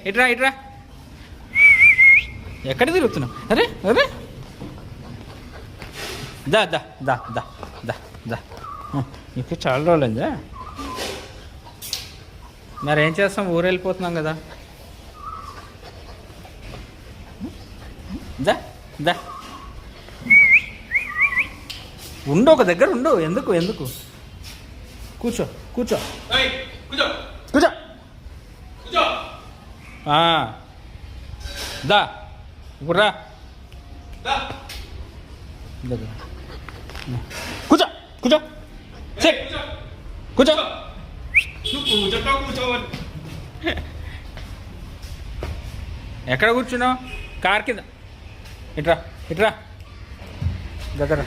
ఇట్రా ఇట్రా. ఎక్కడ తిరుగుతున్నావు? అరే అరే దా దా దా దా దా దా. ఇప్పుడు చాలా రోజులైందా? మరి ఏం చేస్తాం, ఊరు వెళ్ళిపోతున్నాం కదా. దా దా ఉండు, ఒక దగ్గర ఉండు. ఎందుకు ఎందుకు? కూర్చో కూర్చో కూర్చో. దా ఇప్పుడు రా. కూర్చో కూర్చో కూర్చో. ఎక్కడ కూర్చున్నావు? కార్ కింద. ఇట్రా ఇట్రా దగ్గర.